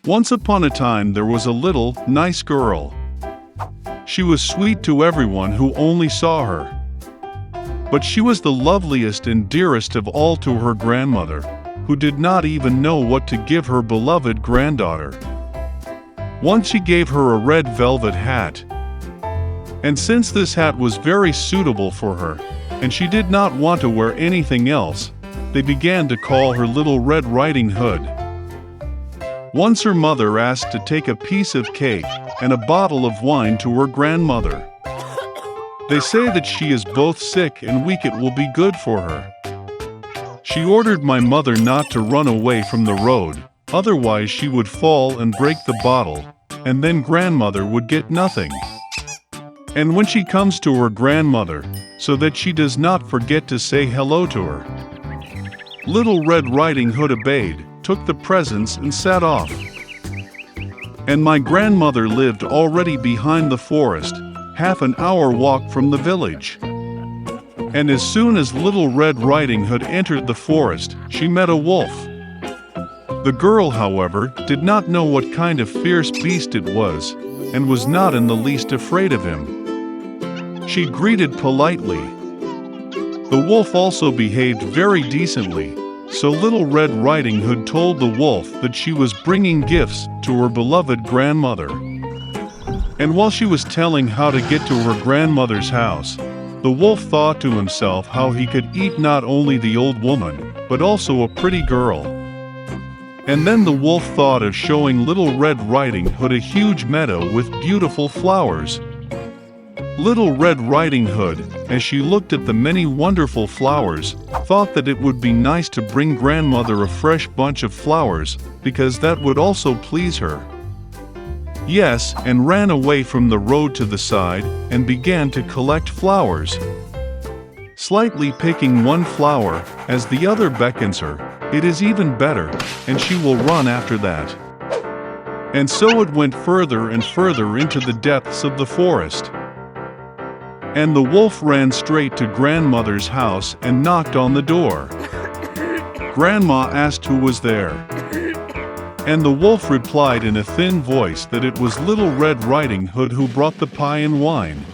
Once upon a time there was a little, nice girl. She was sweet to everyone who only saw her. But she was the loveliest and dearest of all to her grandmother, who did not even know what to give her beloved granddaughter. Once she gave her a red velvet hat. And since this hat was very suitable for her, and she did not want to wear anything else, they began to call her Little Red Riding Hood. Once her mother asked to take a piece of cake and a bottle of wine to her grandmother. They say that she is both sick and weak, it will be good for her. She ordered my mother not to run away from the road, otherwise she would fall and break the bottle, and then grandmother would get nothing. And when she comes to her grandmother, so that she does not forget to say hello to her. Little Red Riding Hood obeyed, took the presents and sat off. And my grandmother lived already behind the forest, half an hour walk from the village. And as soon as Little Red Riding Hood entered the forest, she met a wolf. The girl, however, did not know what kind of fierce beast it was, and was not in the least afraid of him. She greeted politely. The wolf also behaved very decently, so Little Red Riding Hood told the wolf that she was bringing gifts to her beloved grandmother. And while she was telling how to get to her grandmother's house, the wolf thought to himself how he could eat not only the old woman, but also a pretty girl. And then the wolf thought of showing Little Red Riding Hood a huge meadow with beautiful flowers. Little Red Riding Hood, as she looked at the many wonderful flowers, thought that it would be nice to bring grandmother a fresh bunch of flowers, because that would also please her. Yes, and ran away from the road to the side, and began to collect flowers. Slightly picking one flower, as the other beckons her, it is even better, and she will run after that. And so it went further and further into the depths of the forest. And the wolf ran straight to grandmother's house and knocked on the door. Grandma asked who was there. And the wolf replied in a thin voice that it was Little Red Riding Hood who brought the pie and wine.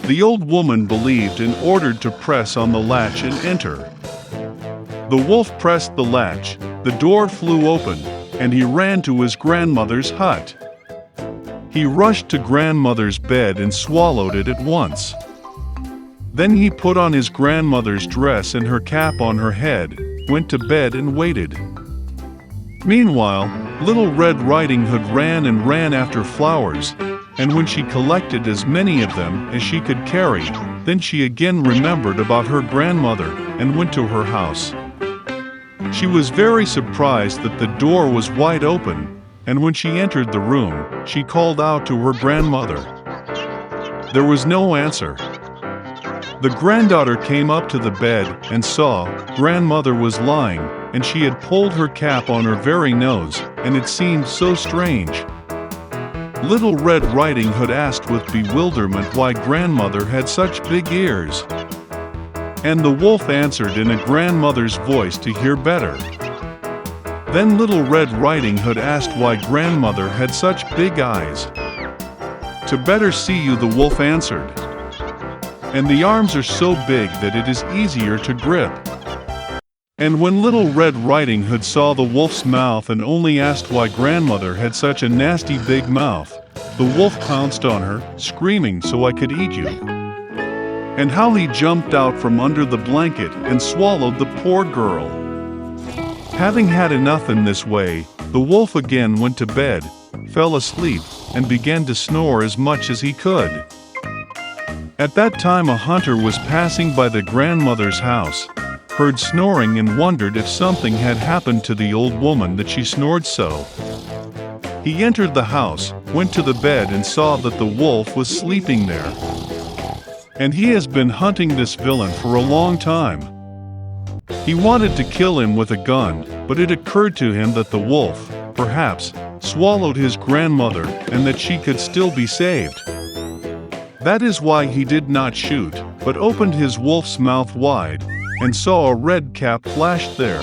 The old woman believed and ordered to press on the latch and enter. The wolf pressed the latch, the door flew open, and he ran to his grandmother's hut. He rushed to grandmother's bed and swallowed it at once. Then he put on his grandmother's dress and her cap on her head, went to bed and waited. Meanwhile, Little Red Riding Hood ran and ran after flowers, and when she collected as many of them as she could carry, then she again remembered about her grandmother and went to her house. She was very surprised that the door was wide open, and when she entered the room, she called out to her grandmother. There was no answer. The granddaughter came up to the bed and saw grandmother was lying, and she had pulled her cap on her very nose, and it seemed so strange. Little Red Riding Hood asked with bewilderment why grandmother had such big ears. And the wolf answered in a grandmother's voice to hear better. Then Little Red Riding Hood asked why grandmother had such big eyes. To better see you, the wolf answered. And the arms are so big that it is easier to grip. And when Little Red Riding Hood saw the wolf's mouth and only asked why grandmother had such a nasty big mouth, the wolf pounced on her, screaming, "So I could eat you!" And how he jumped out from under the blanket and swallowed the poor girl. Having had enough in this way, the wolf again went to bed, fell asleep, and began to snore as much as he could. At that time a hunter was passing by the grandmother's house, heard snoring and wondered if something had happened to the old woman that she snored so. He entered the house, went to the bed and saw that the wolf was sleeping there. And he has been hunting this villain for a long time. He wanted to kill him with a gun, but it occurred to him that the wolf, perhaps, swallowed his grandmother and that she could still be saved. That is why he did not shoot, but opened his wolf's mouth wide, and saw a red cap flashed there.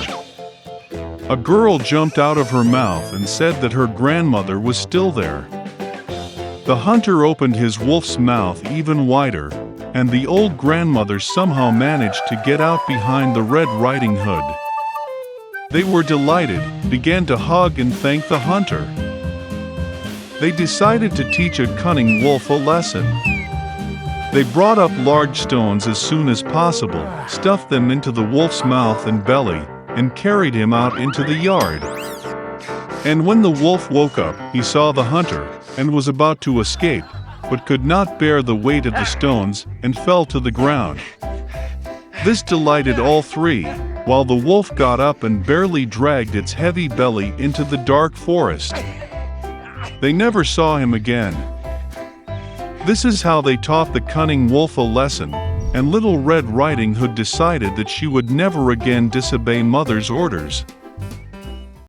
A girl jumped out of her mouth and said that her grandmother was still there. The hunter opened his wolf's mouth even wider, and the old grandmother somehow managed to get out behind the Red Riding Hood. They were delighted, began to hug and thank the hunter. They decided to teach a cunning wolf a lesson. They brought up large stones as soon as possible, stuffed them into the wolf's mouth and belly, and carried him out into the yard. And when the wolf woke up, he saw the hunter, and was about to escape, but could not bear the weight of the stones, and fell to the ground. This delighted all three, while the wolf got up and barely dragged its heavy belly into the dark forest. They never saw him again. This is how they taught the cunning wolf a lesson, and Little Red Riding Hood decided that she would never again disobey Mother's orders.